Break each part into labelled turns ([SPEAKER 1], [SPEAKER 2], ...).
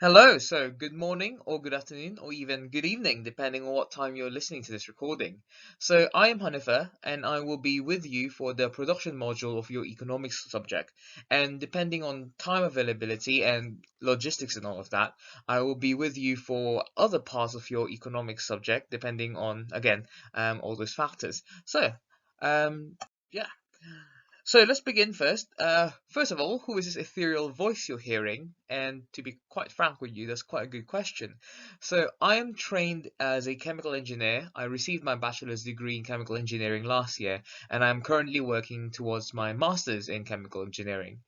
[SPEAKER 1] Hello, so good morning or good afternoon or even good evening, depending on what time you're listening to this recording. So I am Hanifa and I will be with you for the production module of your economics subject. And depending on time availability and logistics and all of that, I will be with you for other parts of your economics subject, depending on, again, all those factors. Um, yeah. So let's begin first. First of all, who is this ethereal voice you're hearing? And to be quite frank with you, that's quite a good question. So I am trained as a chemical engineer. I received my bachelor's degree in chemical engineering last year, and I'm currently working towards my master's in chemical engineering.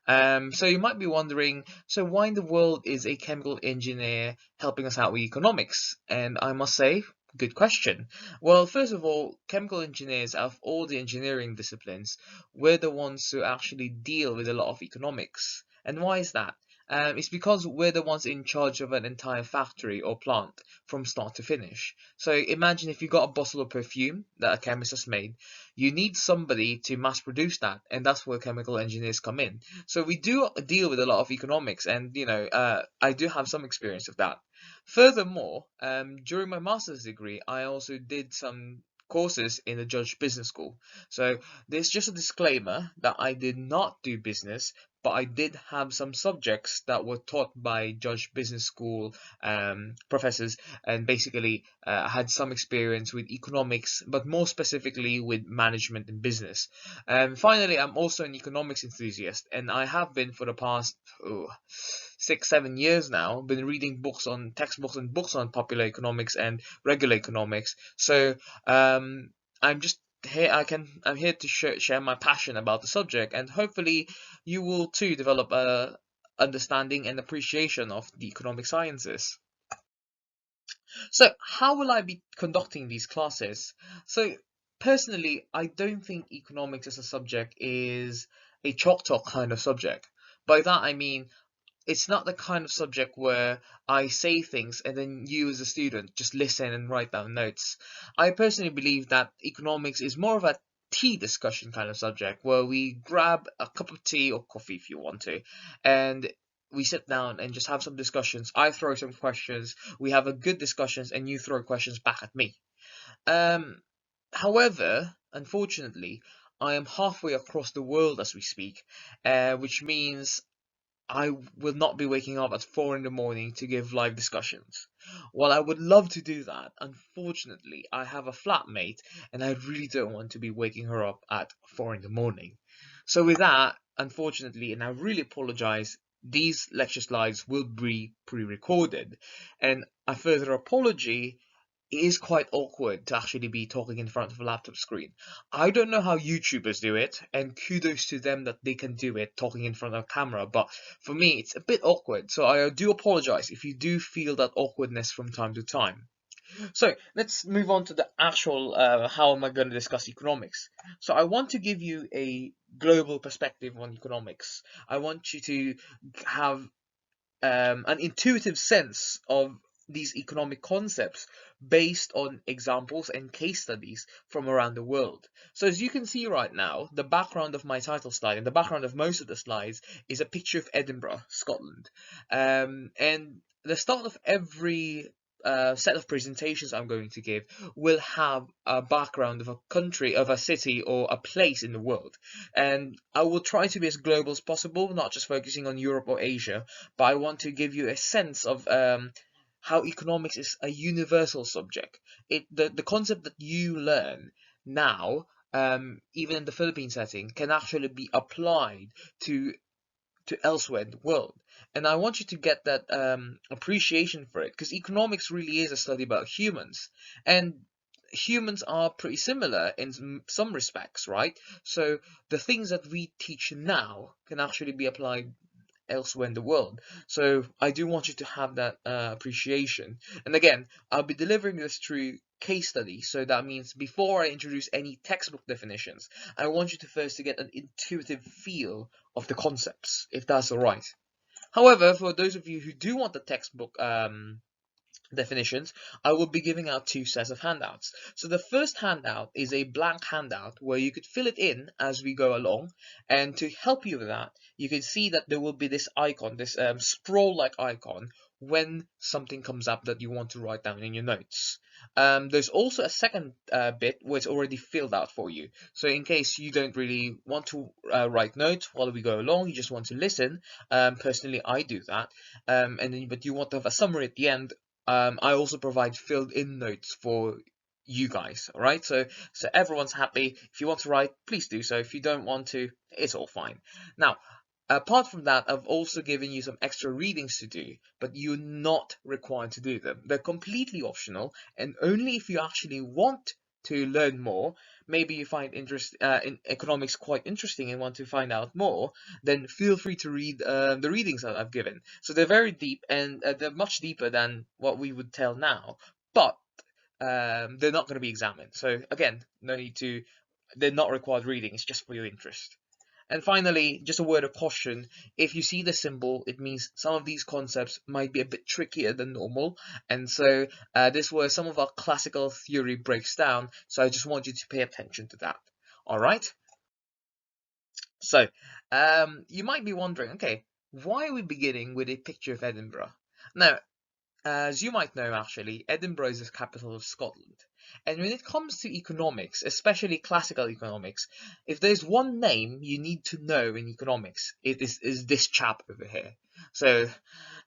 [SPEAKER 1] So you might be wondering, so why in the world is a chemical engineer helping us out with economics? And I must say, good question. Well, first of all, chemical engineers, out of all the engineering disciplines, we're the ones who actually deal with a lot of economics. And why is that? It's because we're the ones in charge of an entire factory or plant from start to finish. So imagine if you got a bottle of perfume that a chemist has made, you need somebody to mass produce that, and that's where chemical engineers come in. So we do deal with a lot of economics, and I do have some experience of that. Furthermore, during my master's degree, I also did some courses in the Judge Business School. So there's just a disclaimer that I did not do business, but I did have some subjects that were taught by Judge Business School professors, and basically had some experience with economics, but more specifically with management and business. And finally, I'm also an economics enthusiast, and I have been for the past 6, 7 years now. Been reading books on textbooks and books on popular economics and regular economics. So I'm just here. I'm here to share my passion about the subject, and hopefully you will too develop a understanding and appreciation of the economic sciences. So how will I be conducting these classes? So personally, I don't think economics as a subject is a chalk talk kind of subject. By that I mean it's not the kind of subject where I say things and then you as a student just listen and write down notes. I personally believe that economics is more of a tea discussion kind of subject where we grab a cup of tea or coffee if you want to, and we sit down and just have some discussions. I throw some questions, we have a good discussions, and you throw questions back at me. Um, However, unfortunately, I am halfway across the world as we speak, which means I will not be waking up at 4 in the morning to give live discussions. While I would love to do that, unfortunately, I have a flatmate and I really don't want to be waking her up at 4 in the morning. So, with that, unfortunately, and I really apologize, these lecture slides will be pre recorded. And a further apology, it is quite awkward to actually be talking in front of a laptop screen. I don't know how YouTubers do it, and kudos to them that they can do it talking in front of a camera, but for me it's a bit awkward, so I do apologize if you do feel that awkwardness from time to time. So let's move on to the actual how am I going to discuss economics. So I want to give you a global perspective on economics. I want you to have an intuitive sense of these economic concepts based on examples and case studies from around the world. So as you can see right now, the background of my title slide and the background of most of the slides is a picture of Edinburgh, Scotland. And the start of every set of presentations I'm going to give will have a background of a country, of a city, or a place in the world. And I will try to be as global as possible, not just focusing on Europe or Asia, but I want to give you a sense of how economics is a universal subject. The concept that you learn now, even in the Philippine setting, can actually be applied to elsewhere in the world. And I want you to get that appreciation for it, because economics really is a study about humans, and humans are pretty similar in some respects, right? So the things that we teach now can actually be applied elsewhere in the world. So I do want you to have that appreciation. And again, I'll be delivering this through case study. So that means before I introduce any textbook definitions, I want you to first to get an intuitive feel of the concepts, if that's all right. However, for those of you who do want the textbook definitions, I will be giving out two sets of handouts. So the first handout is a blank handout where you could fill it in as we go along. And to help you with that, you can see that there will be this icon, this scroll-like icon, when something comes up that you want to write down in your notes. There's also a second bit where it's already filled out for you. So in case you don't really want to write notes while we go along, you just want to listen. Personally, I do that. But you want to have a summary at the end. I also provide filled in notes for you guys. All right, so everyone's happy. If you want to write, please do so. If you don't want to, it's all fine. Now, apart from that, I've also given you some extra readings to do, but you're not required to do them. They're completely optional, and only if you actually want to learn more, maybe you find interest in economics quite interesting and want to find out more, then feel free to read the readings that I've given. So they're very deep, and they're much deeper than what we would tell now, but they're not going to be examined. So again, no need to. They're not required reading. It's just for your interest. And finally, just a word of caution, if you see the symbol, it means some of these concepts might be a bit trickier than normal, and so this is where some of our classical theory breaks down, so I just want you to pay attention to that. Alright? So, you might be wondering, okay, why are we beginning with a picture of Edinburgh? Now, as you might know, actually, Edinburgh is the capital of Scotland. And when it comes to economics, especially classical economics, if there's one name you need to know in economics, it is this chap over here. So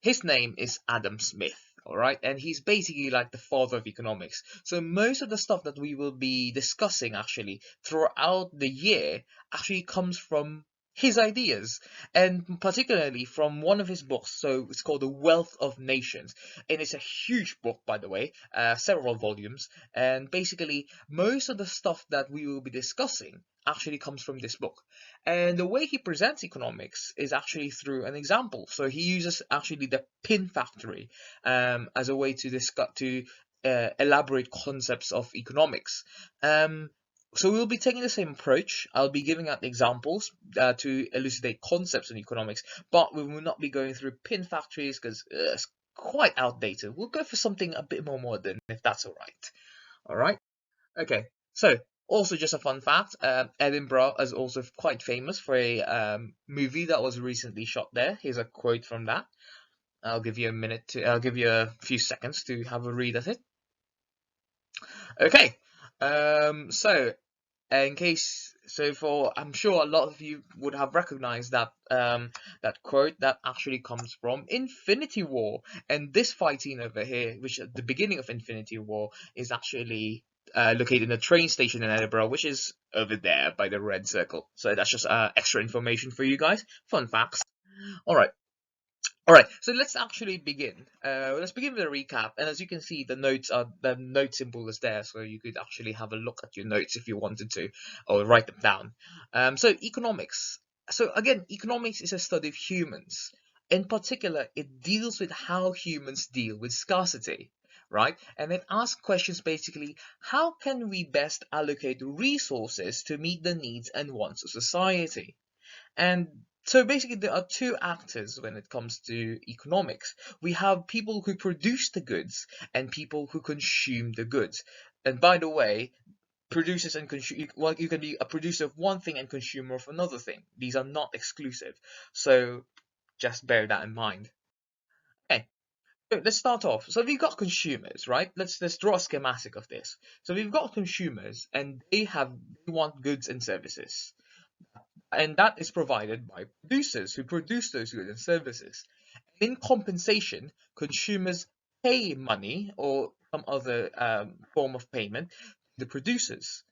[SPEAKER 1] his name is Adam Smith, all right? And he's basically like the father of economics. So most of the stuff that we will be discussing actually throughout the year actually comes from his ideas, and particularly from one of his books. So it's called The Wealth of Nations, and it's a huge book, by the way, several volumes. And basically, most of the stuff that we will be discussing actually comes from this book. And the way he presents economics is actually through an example. So he uses actually the pin factory as a way to discuss elaborate concepts of economics. So we'll be taking the same approach. I'll be giving out examples to elucidate concepts in economics, but we will not be going through pin factories because it's quite outdated. We'll go for something a bit more modern, if that's all right. All right. Okay. So also just a fun fact: Edinburgh is also quite famous for a movie that was recently shot there. Here's a quote from that. I'll give you a minute to. I'll give you a few seconds to have a read at it. Okay. So in case, so for, I'm sure a lot of you would have recognized that that quote that actually comes from Infinity War, and this fight scene over here, which at the beginning of Infinity War, is actually located in a train station in Edinburgh, which is over there by the red circle. So that's just extra information for you guys. Fun facts. All right. All right, so let's actually begin. Let's begin with a recap, and as you can see, the note symbol is there, so you could actually have a look at your notes if you wanted to, or write them down. So economics. So again, economics is a study of humans. In particular, it deals with how humans deal with scarcity, right? And it asks questions basically: how can we best allocate resources to meet the needs and wants of society? And so basically, there are two actors when it comes to economics. We have people who produce the goods and people who consume the goods. And by the way, producers and consume, well, you can be a producer of one thing and consumer of another thing. These are not exclusive. So just bear that in mind. Okay, so let's start off. So we've got consumers, right? Let's draw a schematic of this. So we've got consumers, and they want goods and services, and that is provided by producers who produce those goods and services. In compensation, consumers pay money or some other form of payment to the producers.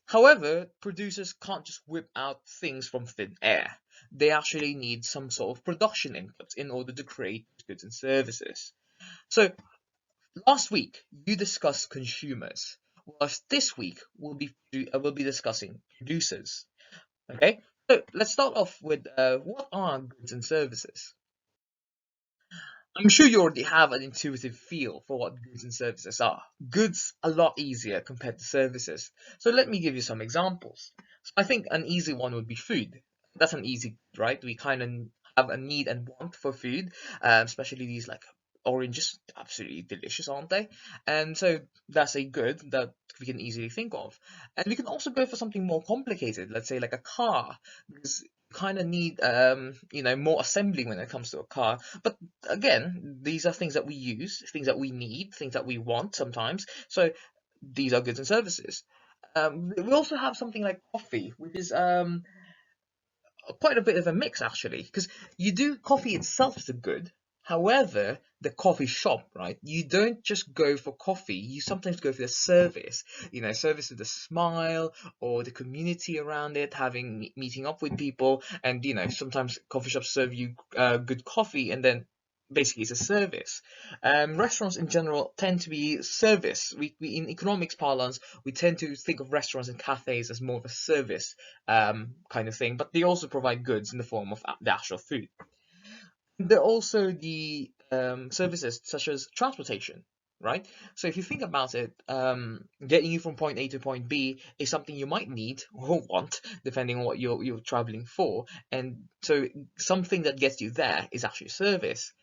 [SPEAKER 1] However, producers can't just whip out things from thin air. They actually need some sort of production inputs in order to create goods and services. So last week you discussed consumers, whilst this week we'll be discussing producers. Okay, so let's start off with what are goods and services? I'm sure you already have an intuitive feel for what goods and services are. Goods a lot easier compared to services. So let me give you some examples. So I think an easy one would be food. That's an easy, right? We kind of have a need and want for food, especially these like oranges, absolutely delicious, aren't they? And so that's a good that we can easily think of. And we can also go for something more complicated, let's say like a car, because you kind of need more assembly when it comes to a car. But again, these are things that we use, things that we need, things that we want sometimes. So these are goods and services. We also have something like coffee, which is quite a bit of a mix actually, because you do coffee itself is a good. However, the coffee shop, right? You don't just go for coffee. You sometimes go for the service. Service with a smile or the community around it, having meeting up with people, and sometimes coffee shops serve you good coffee, and then basically it's a service. Restaurants in general tend to be service. We in economics parlance, we tend to think of restaurants and cafes as more of a service kind of thing, but they also provide goods in the form of the actual food. There are also the services such as transportation, right? So if you think about it, getting you from point A to point B is something you might need or want, depending on what you're traveling for. And so something that gets you there is actually a service.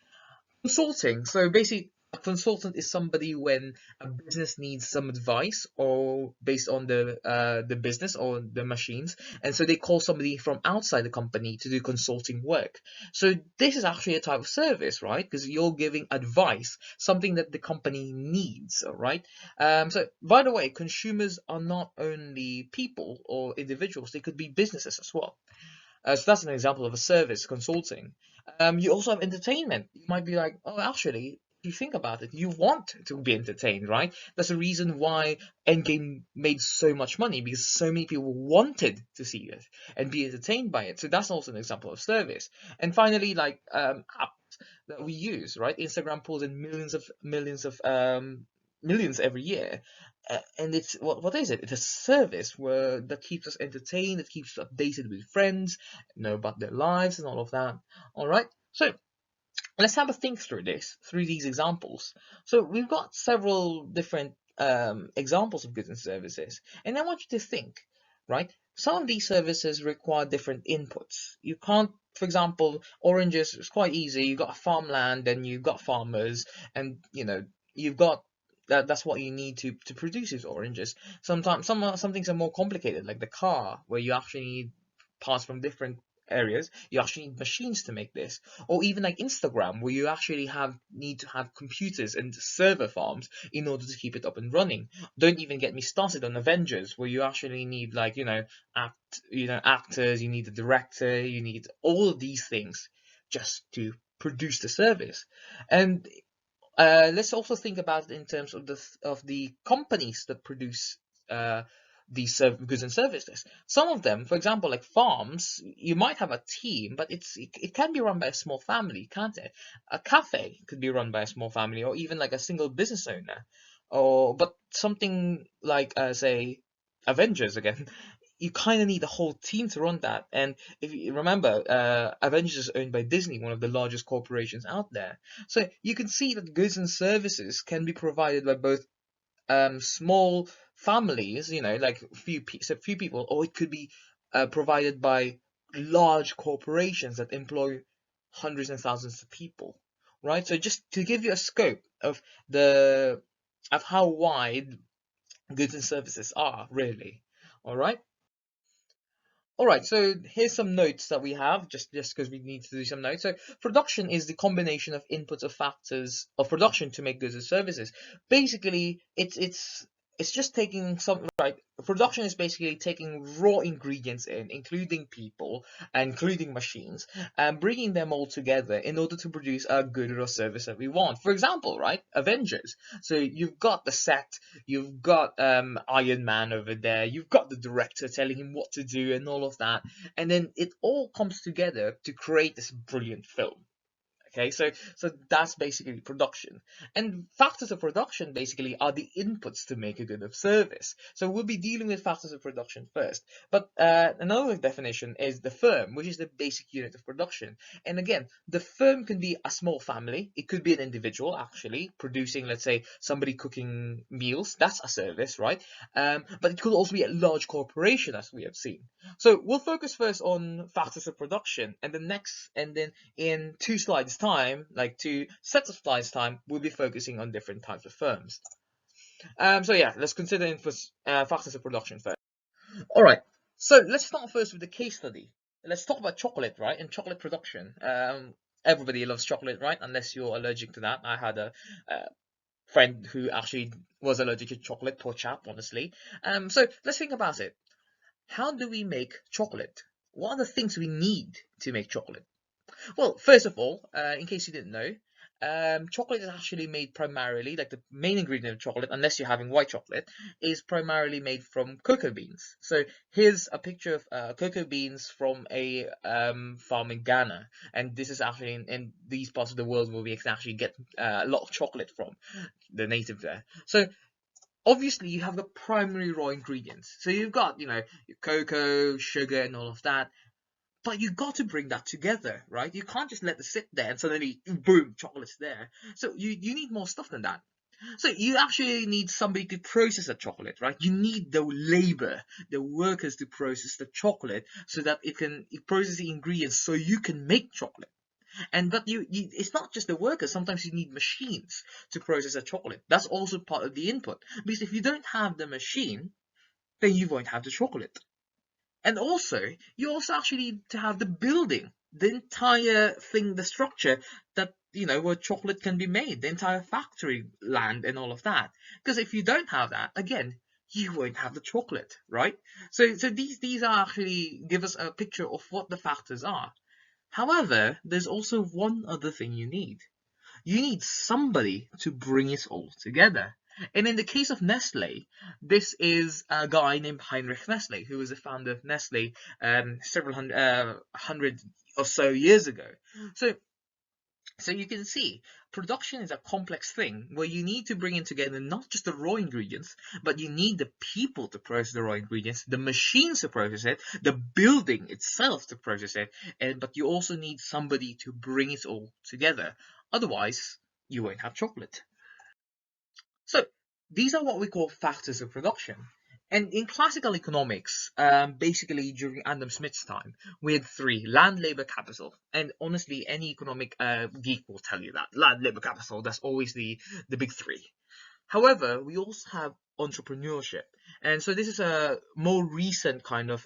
[SPEAKER 1] Consulting. So basically, a consultant is somebody when a business needs some advice or based on the business or the machines, and so they call somebody from outside the company to do consulting work. So this is actually a type of service, right? Because you're giving advice, something that the company needs, all right? So by the way, consumers are not only people or individuals; they could be businesses as well. So that's an example of a service consulting. You also have entertainment. You might be like, oh, actually, if you think about it, you want to be entertained, right? That's the reason why Endgame made so much money because so many people wanted to see it and be entertained by it. So that's also an example of service. And finally, like apps that we use, right? Instagram pulls in millions every year. And it's what is it? It's a service where that keeps us entertained, it keeps us updated with friends, know about their lives and all of that. All right. So let's have a think through these examples. So we've got several different examples of goods and services, and I want you to think, right? Some of these services require different inputs. You can't, for example, oranges is quite easy. You've got farmland, and you've got farmers, and you've got that's what you need to produce these oranges. Sometimes some things are more complicated, like the car, where you actually need parts from different areas. You actually need machines to make this, or even like Instagram, where you actually need to have computers and server farms in order to keep it up and running. Don't even get me started on Avengers, where you actually need like actors, you need a director, you need all of these things just to produce the service. And let's also think about it in terms of the companies that produce uh, these goods and services. Some of them, for example, like farms, you might have a team, but it can be run by a small family, can't it? A cafe could be run by a small family, or even like a single business owner. Or but something like say Avengers again, you kind of need a whole team to run that. And if you remember, Avengers is owned by Disney, one of the largest corporations out there. So you can see that goods and services can be provided by both small families, like a few people, or it could be provided by large corporations that employ hundreds and thousands of people, right? So just to give you a scope the of how wide goods and services are, really. All right. All right, so here's some notes that we have, just because we need to do some notes. So production is the combination of inputs of factors of production to make goods and services. Basically, it's just taking some right. Production is basically taking raw ingredients in, including people, and including machines, and bringing them all together in order to produce a good or service that we want. For example, right, Avengers. So you've got the set, you've got Iron Man over there, you've got the director telling him what to do and all of that, and then it all comes together to create this brilliant film. Okay, so that's basically production. And factors of production basically are the inputs to make a good of service. So we'll be dealing with factors of production first. But another definition is the firm, which is the basic unit of production. And again, the firm can be a small family. It could be an individual actually producing, let's say, somebody cooking meals. That's a service, right? But it could also be a large corporation, as we have seen. So we'll focus first on factors of production, and then in 2 slides time, like 2 sets of slides time, we'll be focusing on different types of firms. So yeah, let's consider factors of production first. All right, so let's start first with the case study. Let's talk about chocolate, right? And chocolate production. Everybody loves chocolate, right? Unless you're allergic to that. I had a friend who actually was allergic to chocolate. Poor chap, honestly. So let's think about it. How do we make chocolate? What are the things we need to make chocolate? Well, first of all, in case you didn't know, chocolate is actually made primarily, like the main ingredient of chocolate, unless you're having white chocolate, is primarily made from cocoa beans. So here's a picture of cocoa beans from a farm in Ghana, and this is actually in these parts of the world where we can actually get a lot of chocolate from the native there. So obviously you have the primary raw ingredients. So you've got, your cocoa, sugar, and all of that. But you got to bring that together, right? You can't just let it sit there and suddenly, boom, chocolate's there. So you need more stuff than that. So you actually need somebody to process the chocolate, right? You need the labor, the workers to process the chocolate so that it processes the ingredients so you can make chocolate. But it's not just the workers. Sometimes you need machines to process the chocolate. That's also part of the input. Because if you don't have the machine, then you won't have the chocolate. And also, you also actually need to have the building, the entire thing, the structure that, where chocolate can be made, the entire factory land and all of that. Because if you don't have that, again, you won't have the chocolate, right? So these are actually give us a picture of what the factors are. However, there's also one other thing you need. You need somebody to bring it all together. And in the case of Nestle, this is a guy named Heinrich Nestle, who was the founder of Nestle several hundred or so years ago. So you can see, production is a complex thing where you need to bring in together not just the raw ingredients, but you need the people to process the raw ingredients, the machines to process it, the building itself to process it, but you also need somebody to bring it all together. Otherwise, you won't have chocolate. So these are what we call factors of production. And in classical economics, basically during Adam Smith's time, we had 3: land, labor, capital. And honestly, any economic geek will tell you that. Land, labor, capital, that's always the big 3. However, we also have entrepreneurship. And so this is a more recent kind of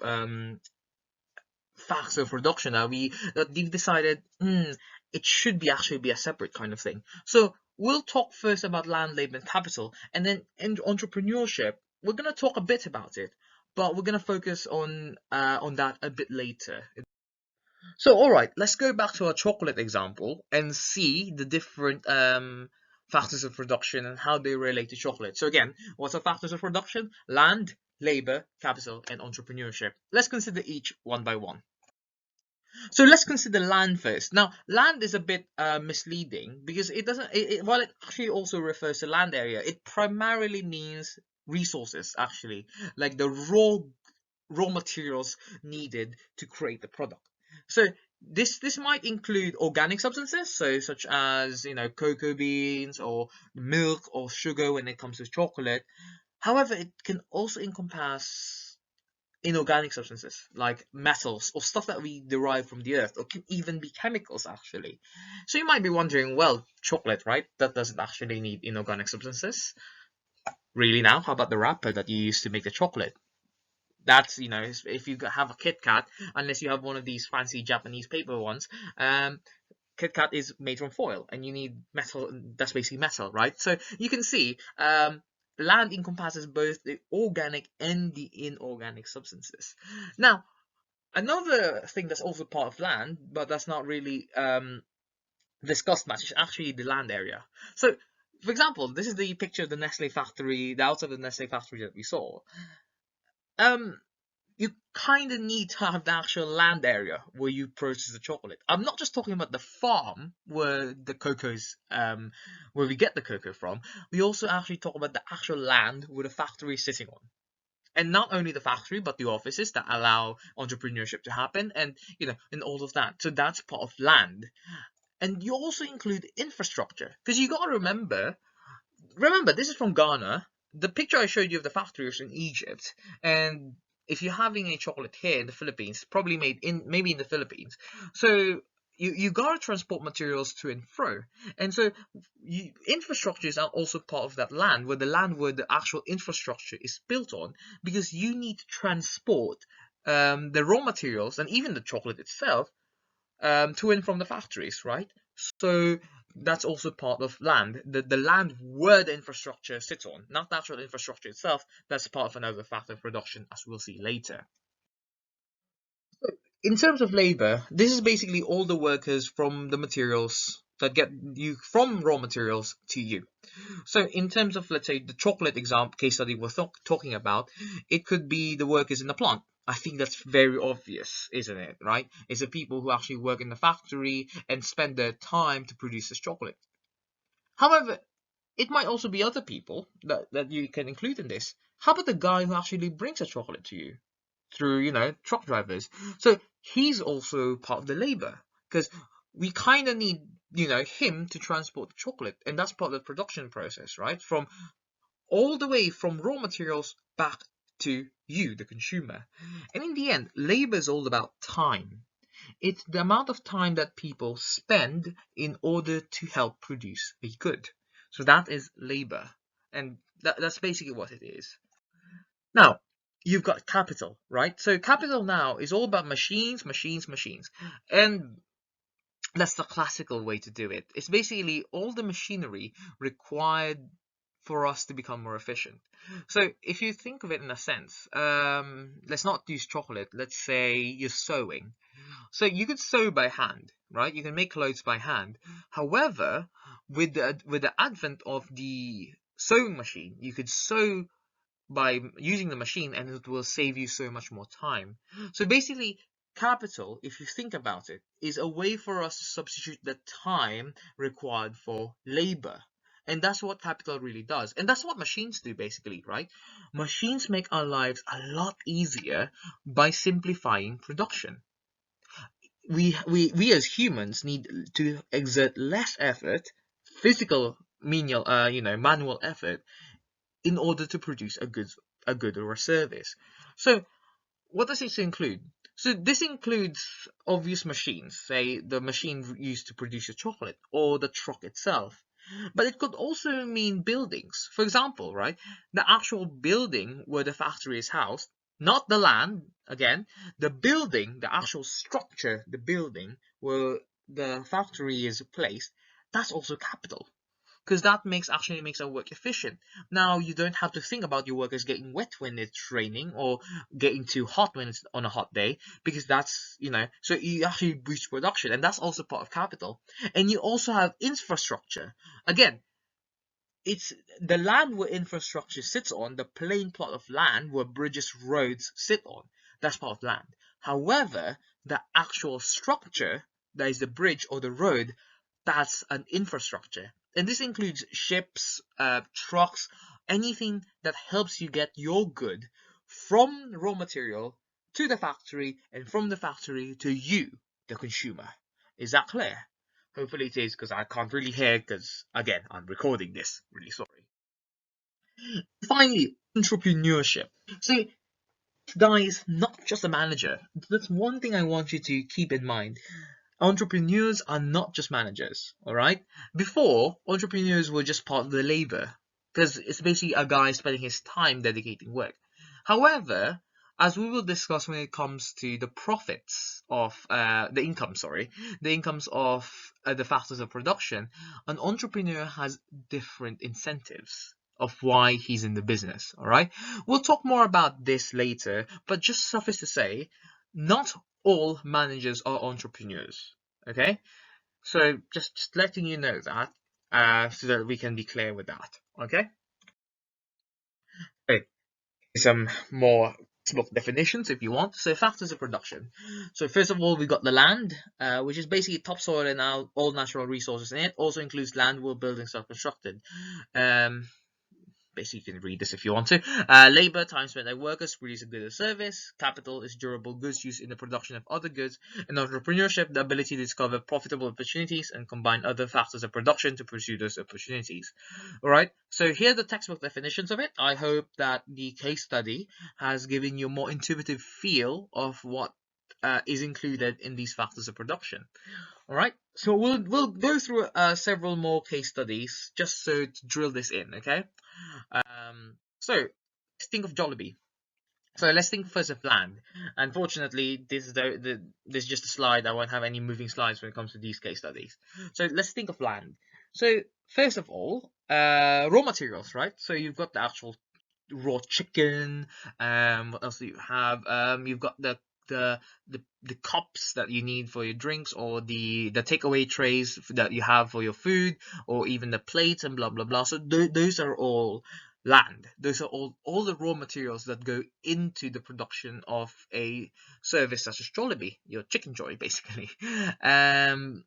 [SPEAKER 1] factor of production that they've decided it should be actually be a separate kind of thing. So we'll talk first about land, labor, and capital, and then in entrepreneurship, we're gonna talk a bit about it, but we're gonna focus on that a bit later. So all right, let's go back to our chocolate example and see the different factors of production and how they relate to chocolate. So again, what's our factors of production? Land, labor, capital, and entrepreneurship. Let's consider each one by one. So let's consider land first. Now, land is a bit misleading because it doesn't. While it actually also refers to land area, it primarily means resources. Actually, like the raw materials needed to create the product. So this might include organic substances, so such as cocoa beans or milk or sugar when it comes to chocolate. However, it can also encompass inorganic substances like metals or stuff that we derive from the earth, or can even be chemicals actually. So you might be wondering, well, chocolate, right? That doesn't actually need inorganic substances. Really now? How about the wrapper that you use to make the chocolate? That's, if you have a Kit Kat, unless you have one of these fancy Japanese paper ones, Kit Kat is made from foil, and you need metal. That's basically metal, right? So you can see, land encompasses both the organic and the inorganic substances. Now, another thing that's also part of land, but that's not really discussed much, is actually the land area. So, for example, this is the picture of the Nestle factory, the outside of the Nestle factory that we saw. You kind of need to have the actual land area where you process the chocolate. I'm not just talking about the farm where the cocoa's, where we get the cocoa from. We also actually talk about the actual land where the factory is sitting on. And not only the factory, but the offices that allow entrepreneurship to happen, and and all of that. So that's part of land. And you also include infrastructure, because you got to remember, this is from Ghana. The picture I showed you of the factory was in Egypt, and if you're having a chocolate here in the Philippines, probably made maybe in the Philippines. So you gotta transport materials to and fro, and so infrastructures are also part of that land, where the actual infrastructure is built on, because you need to transport the raw materials and even the chocolate itself to and from the factories, right? So that's also part of land. The land where the infrastructure sits on, not the actual infrastructure itself. That's part of another factor of production, as we'll see later. In terms of labor, this is basically all the workers from the materials that get you from raw materials to you. So in terms of, let's say, the chocolate example case study we're talking about, it could be the workers in the plant. I think that's very obvious, isn't it? Right? It's the people who actually work in the factory and spend their time to produce this chocolate. However, it might also be other people that you can include in this. How about the guy who actually brings a chocolate to you through, truck drivers? So he's also part of the labor, because we kind of need, him to transport the chocolate, and that's part of the production process, right? From all the way from raw materials back to you, the consumer. And in the end, labor is all about time. It's the amount of time that people spend in order to help produce a good. So that is labor. And that's basically what it is. Now, you've got capital, right? So capital now is all about machines, machines, machines. And that's the classical way to do it. It's basically all the machinery required for us to become more efficient. So if you think of it in a sense, let's not use chocolate. Let's say you're sewing. So you could sew by hand, right? You can make clothes by hand. However, with the advent of the sewing machine, you could sew by using the machine, and it will save you so much more time. So basically, capital, if you think about it, is a way for us to substitute the time required for labor. And that's what capital really does. And that's what machines do, basically, right? Machines make our lives a lot easier by simplifying production. We as humans need to exert less effort, physical manual effort, in order to produce a good or a service. So what does this include? So this includes obvious machines, say the machine used to produce a chocolate or the truck itself. But it could also mean buildings. For example, right, the actual building where the factory is housed, not the land, again, the building, the actual structure, the building where the factory is placed, that's also capital, because that actually makes our work efficient. Now you don't have to think about your workers getting wet when it's raining, or getting too hot when it's on a hot day, because so you actually boost production, and that's also part of capital. And you also have infrastructure. Again, it's the land where infrastructure sits on, the plain plot of land where bridges, roads sit on. That's part of land. However, the actual structure, that is the bridge or the road, that's an infrastructure. And this includes ships, trucks, anything that helps you get your good from raw material to the factory, and from the factory to you, the consumer. Is that clear? Hopefully it is, because I can't really hear, because again, I'm recording this. Really sorry. Finally, entrepreneurship. So guy is not just a manager. That's one thing I want you to keep in mind. Entrepreneurs are not just managers, all right? Before, entrepreneurs were just part of the labor, because it's basically a guy spending his time dedicating work. However, as we will discuss when it comes to the profits of the incomes of the factors of production, an entrepreneur has different incentives of why he's in the business, all right? We'll talk more about this later, but just suffice to say, not all managers are entrepreneurs. Okay, so just letting you know that, so that we can be clear with that. Okay. Okay. Some more textbook definitions if you want. So factors of production. So first of all, we got the land, which is basically topsoil and all natural resources in it. Also includes land where buildings are constructed. Basically, you can read this if you want to. Labor, time spent by workers to produce a good or service. Capital is durable goods used in the production of other goods. And entrepreneurship, the ability to discover profitable opportunities and combine other factors of production to pursue those opportunities. All right, so here are the textbook definitions of it. I hope that the case study has given you a more intuitive feel of what is included in these factors of production. All right. So we'll go through several more case studies just so to drill this in. Okay. So let's think of Jollibee. So let's think first of land. Unfortunately, this is this is just a slide. I won't have any moving slides when it comes to these case studies. So let's think of land. So first of all, raw materials, right? So you've got the actual raw chicken. What else do you have? You've got the cups that you need for your drinks, or the takeaway trays that you have for your food, or even the plates and blah blah blah. So those are all land. Those are all the raw materials that go into the production of a service such as Jollibee, your chicken joy, basically. Um,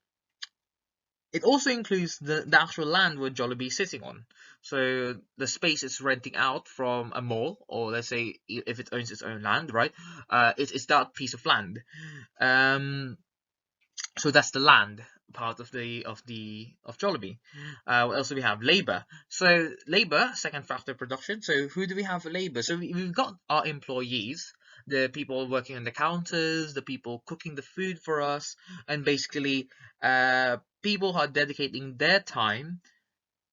[SPEAKER 1] it also includes the actual land where Jollibee is sitting on. So the space it's renting out from a mall, or let's say if it owns its own land, right? It's that piece of land. Um, so that's the land part of Jollibee. What else do we have? Labor. So labor, second factor production. So who do we have for labor? So we've got our employees, the people working on the counters, the people cooking the food for us, and basically people who are dedicating their time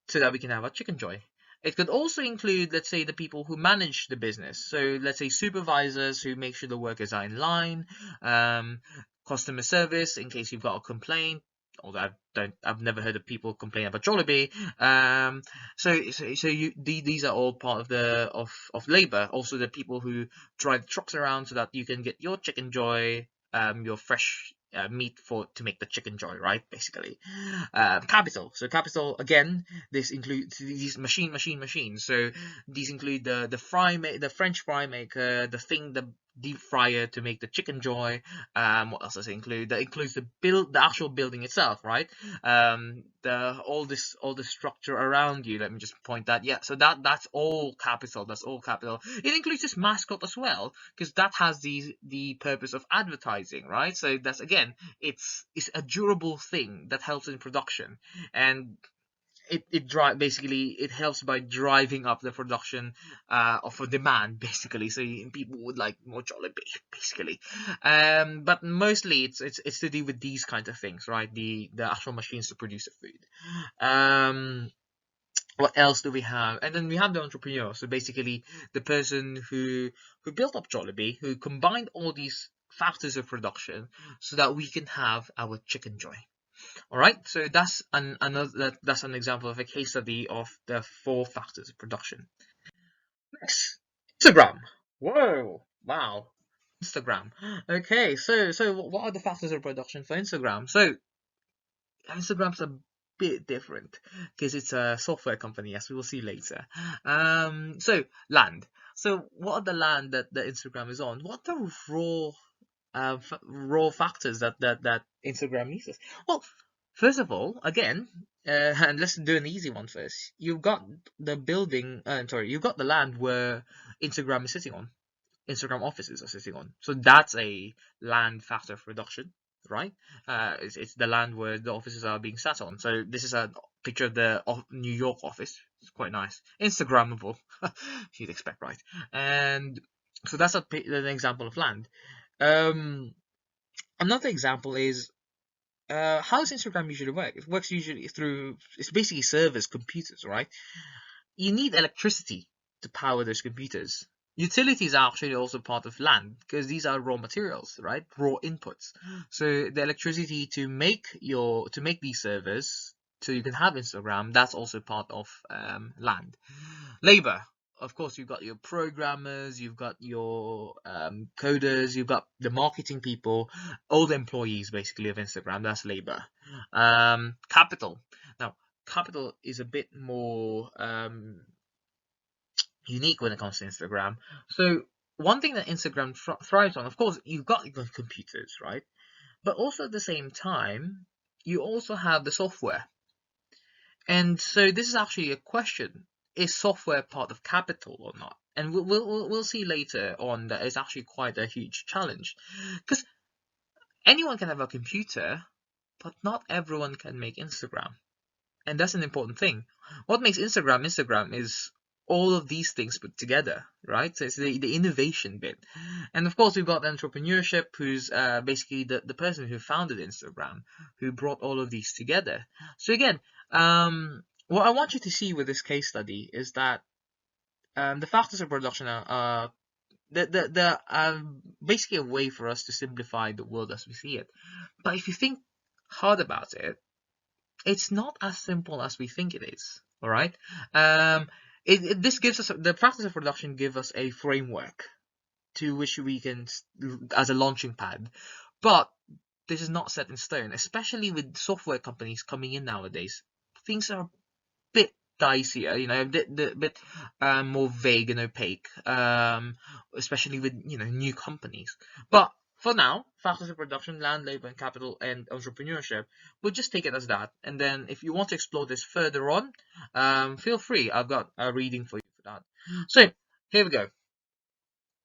[SPEAKER 1] so that we can have our chicken joy. It could also include, let's say, the people who manage the business. So let's say supervisors who make sure the workers are in line, um, customer service in case you've got a complaint. Although I've never heard of people complain about Jollibee. These are all part of of labor. Also, the people who drive trucks around so that you can get your chicken joy, your fresh meat to make the chicken joy, right? Basically, capital. So capital again. This includes these machines. So these include the French fry maker, the deep fryer to make the chicken joy. What else does it include? That includes the actual building itself, right? The all the structure around you. Let me just point that. Yeah, so that's all capital. That's all capital. It includes this mascot as well, because that has the purpose of advertising, right? So that's again, it's a durable thing that helps in production, and basically it helps by driving up the production of a demand, basically. So people would like more Jollibee, basically. But mostly it's to do with these kinds of things, right? The actual machines to produce the food. What else do we have? And then we have the entrepreneur. So basically the person who built up Jollibee, who combined all these factors of production so that we can have our chicken joy. All right, so that's an example of a case study of the four factors of production. Next, Instagram. Whoa, wow, Instagram. Okay, so what are the factors of production for Instagram? So Instagram's a bit different because it's a software company, as we will see later. So land. So what are the land that the Instagram is on? What are the raw factors that Instagram uses? Well, first of all, again, and let's do an easy one first. You've got the building, you've got the land where Instagram is sitting on. Instagram offices are sitting on. So that's a land factor of reduction, right? It's the land where the offices are being sat on. So this is a picture of the New York office. It's quite nice. Instagrammable, you'd expect, right? And so that's an example of land. Um, Another example is how does Instagram usually work? It works usually through, it's basically servers, computers, right? You need electricity to power those computers. Utilities are actually also part of land because these are raw materials, right? Raw inputs. So the electricity to make these servers so you can have Instagram, that's also part of land. Labor. Of course, you've got your programmers, you've got your coders, you've got the marketing people, all the employees basically of Instagram. That's labor. Capital. Now, capital is a bit more unique when it comes to Instagram. So one thing that Instagram thrives on, of course, you've got your computers, right? But also at the same time, you also have the software. And so this is actually a question: is software part of capital or not? And we'll see later on that it's actually quite a huge challenge, because anyone can have a computer, but not everyone can make Instagram, and that's an important thing. What makes Instagram is all of these things put together, right? So it's the innovation bit. And of course, we've got entrepreneurship, who's basically the person who founded Instagram, who brought all of these together. So again, what I want you to see with this case study is that the factors of production are basically a way for us to simplify the world as we see it. But if you think hard about it, it's not as simple as we think it is. All right. This gives us the practice of production give us a framework to which we can as a launching pad, but this is not set in stone. Especially with software companies coming in nowadays, things are a bit dicier, a bit more vague and opaque, especially with new companies. But for now, factors of production, land, labor, and capital, and entrepreneurship, we'll just take it as that. And then if you want to explore this further on, feel free. I've got a reading for you for that. So here we go.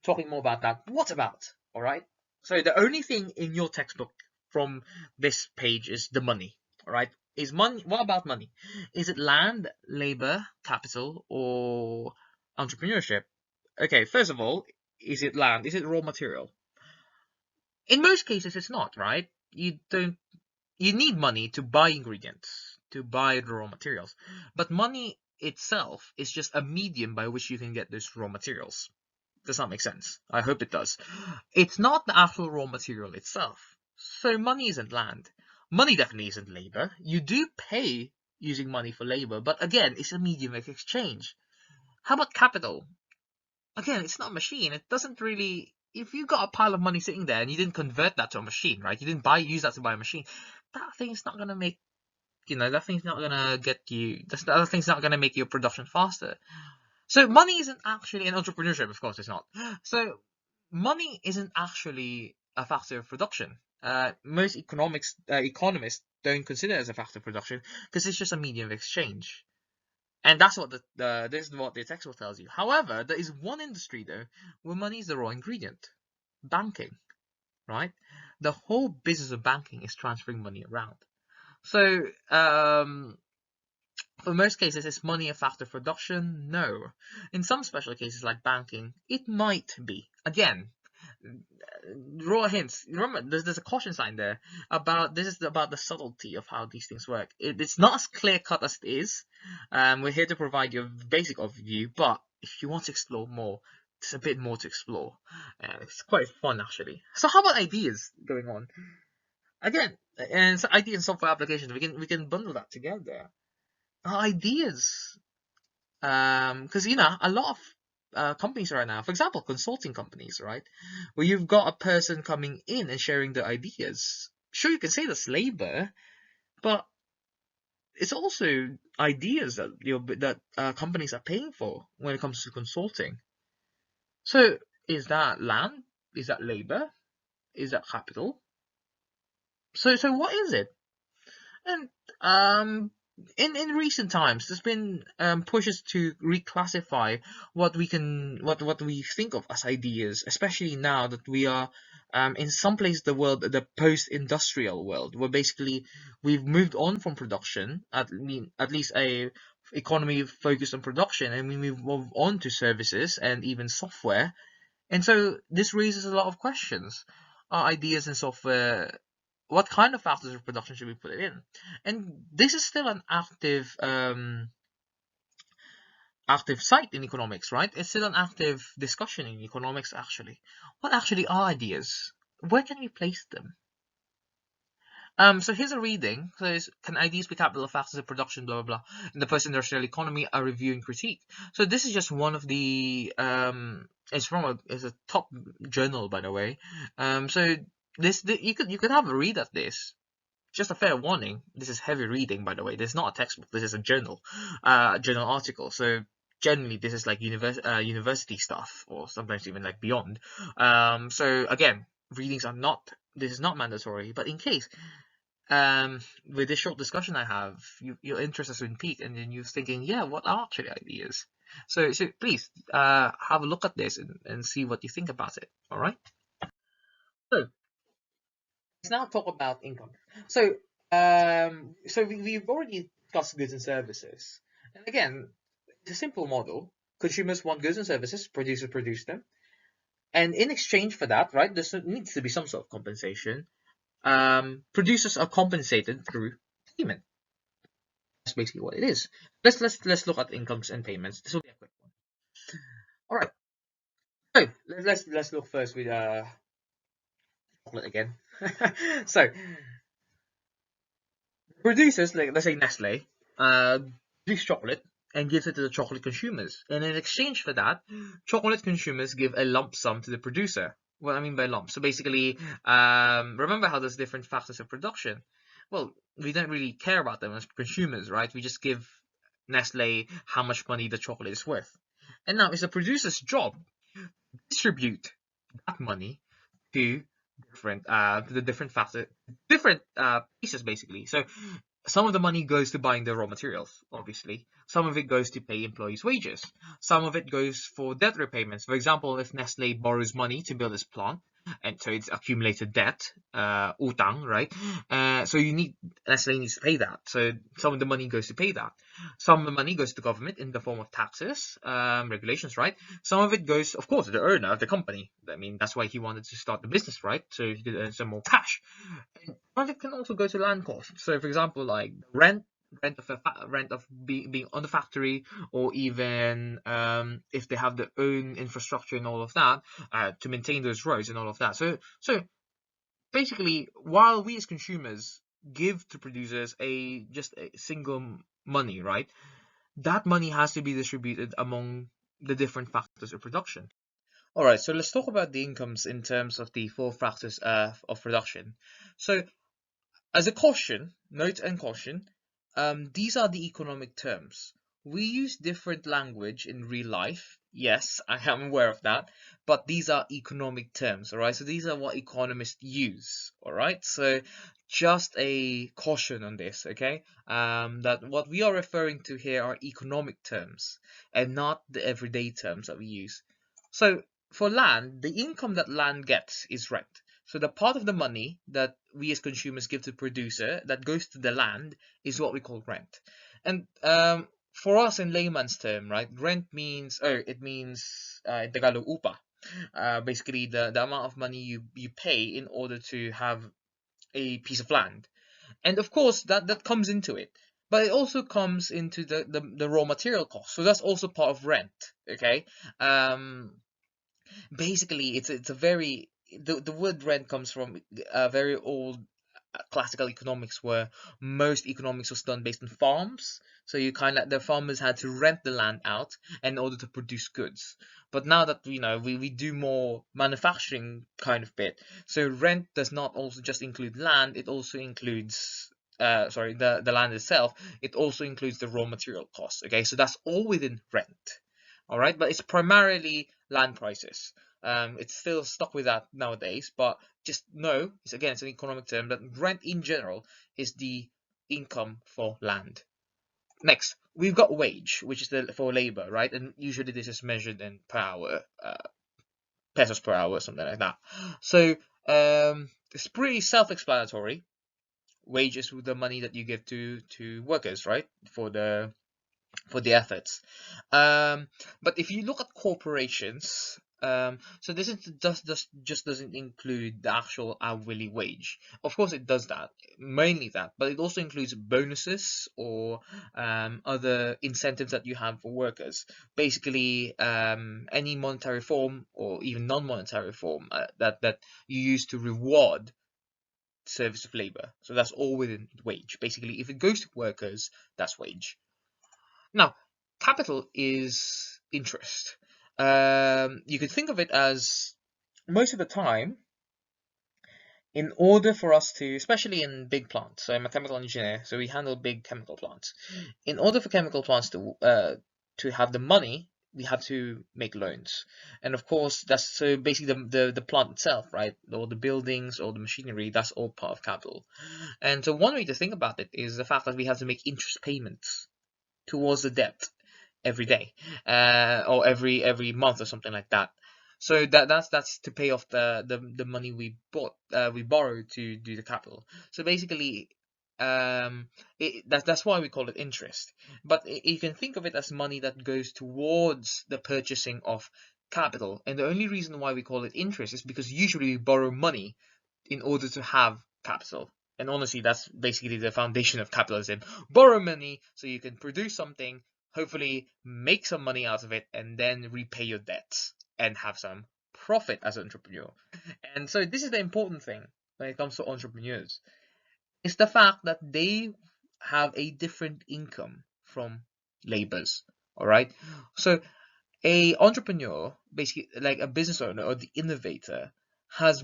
[SPEAKER 1] Talking more about that. What about? All right. So the only thing in your textbook from this page is the money. All right. Is money? What about money? Is it land, labor, capital, or entrepreneurship? Okay. First of all, is it land? Is it raw material? In most cases, it's not. Right. You don't. You need money to buy ingredients, to buy the raw materials, but money itself is just a medium by which you can get those raw materials. Does that make sense? I hope it does. It's not the actual raw material itself. So money isn't land. Money definitely isn't labor. You do pay using money for labor, but again, it's a medium of exchange. How about capital? Again, it's not a machine. It doesn't really. If you got a pile of money sitting there and you didn't convert that to a machine, right? You didn't use that to buy a machine. That thing's not gonna make. That thing's not gonna get you. The other thing's not gonna make your production faster. So money isn't actually an entrepreneurship, of course it's not. So money isn't actually a factor of production. Most economists don't consider it as a factor of production because it's just a medium of exchange. And that's what this is what the textbook tells you. However, there is one industry though where money is the raw ingredient. Banking, right? The whole business of banking is transferring money around. So for most cases, is money a factor of production? No. In some special cases like banking, it might be. Again, raw hints. Remember, there's a caution sign there about this is about the subtlety of how these things work. It's not as clear cut as it is. We're here to provide you a basic overview, but if you want to explore more, there's a bit more to explore. It's quite fun actually. So how about ideas going on? Again, and so ideas and software applications, we can bundle that together. Ideas, because a lot of companies right now, for example, consulting companies, right, where you've got a person coming in and sharing their ideas. Sure, you can say that's labor, but it's also ideas that companies are paying for when it comes to consulting. So, is that land? Is that labor? Is that capital? So what is it? And in recent times, there's been pushes to reclassify what we think of as ideas, especially now that we are in some places the world, the post-industrial world, where basically we've moved on from production, at least a economy focused on production, and we move on to services and even software. And so this raises a lot of questions. Are ideas and software, what kind of factors of production should we put it in? And this is still an active site in economics, right? It's still an active discussion in economics, actually. What actually are ideas? Where can we place them? So here's a reading. So can ideas be capital factors of production, blah, blah, blah, in the post-industrial economy, a review and critique. So this is just one of the, it's a top journal, by the way. So you could have a read at this. Just a fair warning, this is heavy reading, by the way. This is not a textbook, this is a journal article. So generally this is like university stuff, or sometimes even like beyond. So again, this is not mandatory, but in case with this short discussion I have, your interest has been piqued, and then you're thinking, yeah, what are actually ideas? So please have a look at this and see what you think about it. All right. So let's now talk about income. So we've already discussed goods and services, and again, it's a simple model. consumers want goods and services, producers produce them, and in exchange for that, right, there needs to be some sort of compensation. Producers are compensated through payment. That's basically what it is. Let's look at incomes and payments. This will be a quick one. All right. So let's look first with chocolate again. So producers, like let's say Nestle, produce chocolate and gives it to the chocolate consumers. And in exchange for that, chocolate consumers give a lump sum to the producer. What I mean by lump, so basically, remember how there's different factors of production. Well, we don't really care about them as consumers, right? We just give Nestle how much money the chocolate is worth. And now it's the producer's job to distribute that money to the different factor, different pieces basically. So some of the money goes to buying the raw materials, obviously. Some of it goes to pay employees' wages. Some of it goes for debt repayments. For example, if Nestle borrows money to build its plant, and so it's accumulated debt, utang, right? So Nestle needs to pay that. So some of the money goes to pay that. Some of the money goes to government in the form of taxes, regulations, right? Some of it goes, of course, to the owner of the company. I mean, that's why he wanted to start the business, right? So he could earn some more cash. And it can also go to land costs. So, for example, like rent of being on the factory, or even if they have their own infrastructure and all of that, to maintain those roads and all of that. So basically, while we as consumers give to producers just a single money, right? That money has to be distributed among the different factors of production. All right, so let's talk about the incomes in terms of the four factors of production. So as a caution, note and caution, these are the economic terms. We use different language in real life. Yes, I am aware of that. But these are economic terms, all right? So these are what economists use, all right? So just a caution on this, okay? That what we are referring to here are economic terms and not the everyday terms that we use. So for land, the income that land gets is rent. So the part of the money that we as consumers give to the producer that goes to the land is what we call rent. And for us in layman's term, right, rent means, it means in Tagalog upa. Basically the amount of money you pay in order to have a piece of land. And of course that comes into it. But it also comes into the raw material cost. So that's also part of rent. Okay. Basically it's a very the word rent comes from a very old classical economics, where most economics was done based on farms. So you kind of the farmers had to rent the land out in order to produce goods. But now that we do more manufacturing kind of bit, so rent does not also just include land, it also includes sorry, the land itself, it also includes the raw material costs. Okay, so that's all within rent. All right, but it's primarily land prices. It's still stuck with that nowadays, but just know, it's an economic term, that rent in general is the income for land. Next, we've got wage, which is for labor, right? And usually this is measured in per hour, pesos per hour, something like that. So it's pretty self-explanatory. Wage is the money that you give to workers, right? For the efforts. Um, but if you look at corporations, so this just doesn't include the actual hourly wage. Of course, it does that, mainly that, but it also includes bonuses or other incentives that you have for workers. Basically, any monetary form or even non-monetary form that you use to reward service of labor. So that's all within wage. Basically, if it goes to workers, that's wage. Now, capital is interest. You could think of it as, most of the time, in order for us to, especially in big plants, so I'm a chemical engineer, so we handle big chemical plants. In order for chemical plants to have the money, we have to make loans. And of course, that's so basically the plant itself, right? All the buildings, all the machinery, that's all part of capital. And so one way to think about it is the fact that we have to make interest payments towards the debt every day, or every month or something like that. So that's to pay off the money we borrowed to do the capital. So basically, That's why we call it interest. But you can think of it as money that goes towards the purchasing of capital. And the only reason why we call it interest is because usually we borrow money in order to have capital. And honestly, that's basically the foundation of capitalism. Borrow money so you can produce something, hopefully make some money out of it, and then repay your debts and have some profit as an entrepreneur. And so this is the important thing when it comes to entrepreneurs. It's the fact that they have a different income from labors. All right. So a entrepreneur, basically like a business owner or the innovator, has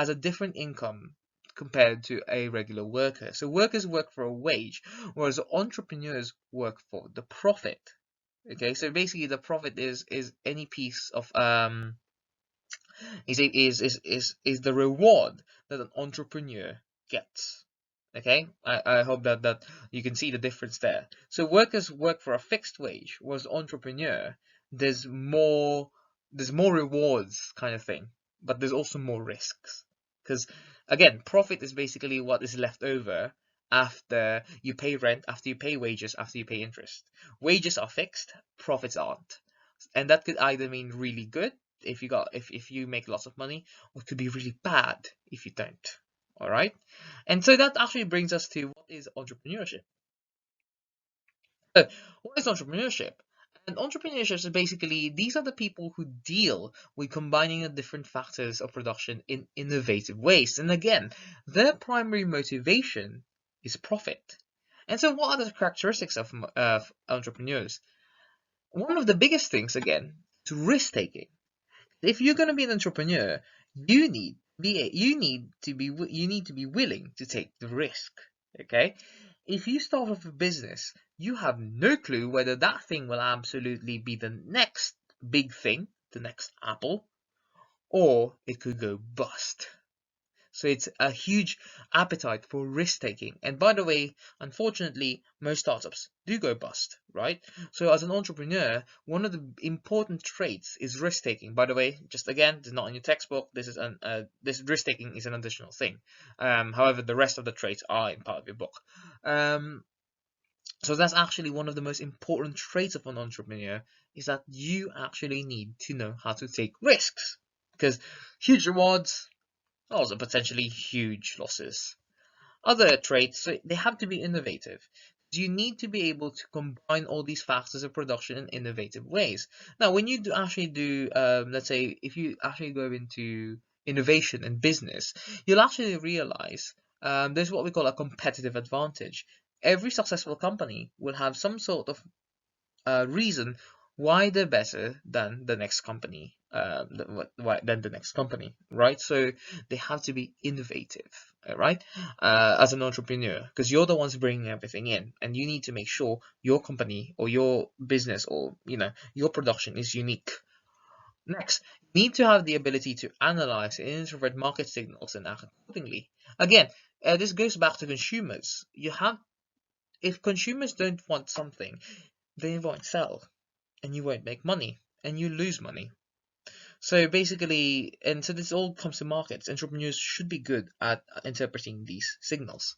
[SPEAKER 1] a different income compared to a regular worker. So workers work for a wage, whereas entrepreneurs work for the profit. Okay, so basically the profit is any piece of is the reward that an entrepreneur gets. Okay, I hope that you can see the difference there. So workers work for a fixed wage, whereas entrepreneur, there's more there's more rewards kind of thing, but there's also more risks. Because again, profit is basically what is left over after you pay rent, after you pay wages, after you pay interest. Wages are fixed, profits aren't. And that could either mean really good if you make lots of money, or it could be really bad if you don't. All right, and so that actually brings us to what is entrepreneurship. So, what is entrepreneurship? And entrepreneurship is basically these are the people who deal with combining the different factors of production in innovative ways. And again, their primary motivation is profit. And so, what are the characteristics of entrepreneurs? One of the biggest things, again, is risk taking. If you're going to be an entrepreneur, you need to be willing to take the risk. Okay, if you start off a business, you have no clue whether that thing will absolutely be the next big thing, the next Apple, or it could go bust. So it's a huge appetite for risk taking. And by the way, unfortunately, most startups do go bust, right? So as an entrepreneur, one of the important traits is risk taking. By the way, just again, this is not in your textbook. This risk taking is an additional thing. However, the rest of the traits are in part of your book. So that's actually one of the most important traits of an entrepreneur, is that you actually need to know how to take risks, because huge rewards, also potentially huge losses. Other traits, so they have to be innovative. You need to be able to combine all these factors of production in innovative ways. Now, when you let's say, if you actually go into innovation and business, you'll actually realize there's what we call a competitive advantage. Every successful company will have some sort of reason why they're better than the next company, right? So they have to be innovative, right? As an entrepreneur, because you're the ones bringing everything in, and you need to make sure your company or your business or your production is unique. Next, you need to have the ability to analyze and interpret market signals and act accordingly. Again, this goes back to consumers. If consumers don't want something, they won't sell, and you won't make money, and you lose money. So basically, and so this all comes to markets. Entrepreneurs should be good at interpreting these signals.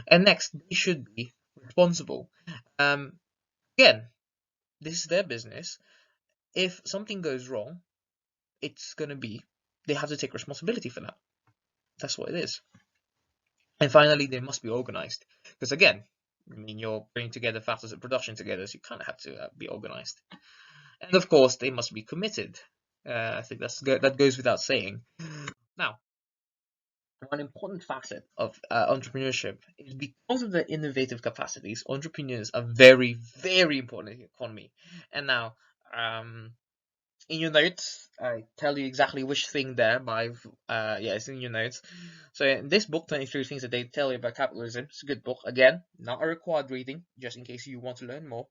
[SPEAKER 1] And next, they should be responsible. Um, Again, this is their business. If something goes wrong, it's going to be, they have to take responsibility for that. That's what it is. And finally, they must be organized. Because again, I mean, you're bringing together factors of production together, so you kind of have to be organized. And of course, they must be committed. I think that goes without saying. Now, one important facet of entrepreneurship is because of their innovative capacities, entrepreneurs are very, very important in the economy. And now, in your notes, I tell you exactly which thing there by, yeah, it's in your notes. So in this book, 23 Things That They Tell You About Capitalism, it's a good book. Again, not a required reading, just in case you want to learn more.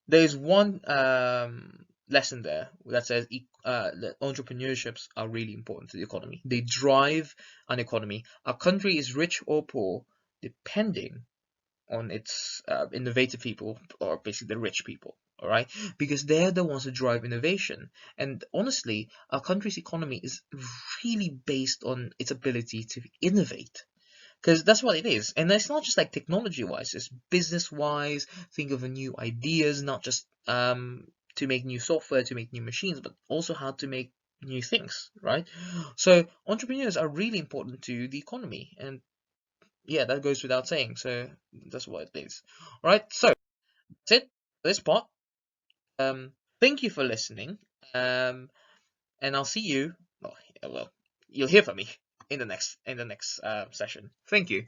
[SPEAKER 1] There's one lesson there that says that entrepreneurships are really important to the economy. They drive an economy. A country is rich or poor depending on its innovative people, or basically the rich people. All right, because they're the ones who drive innovation. And honestly, a country's economy is really based on its ability to innovate. because that's what it is. And it's not just like technology wise, it's business wise. Think of new ideas, not just to make new software, to make new machines, but also how to make new things, right? So entrepreneurs are really important to the economy, and yeah, that goes without saying. So that's what it is. All right, so that's it for this part. Thank you for listening. And I'll see you. Well, you'll hear from me in the next session. Thank you.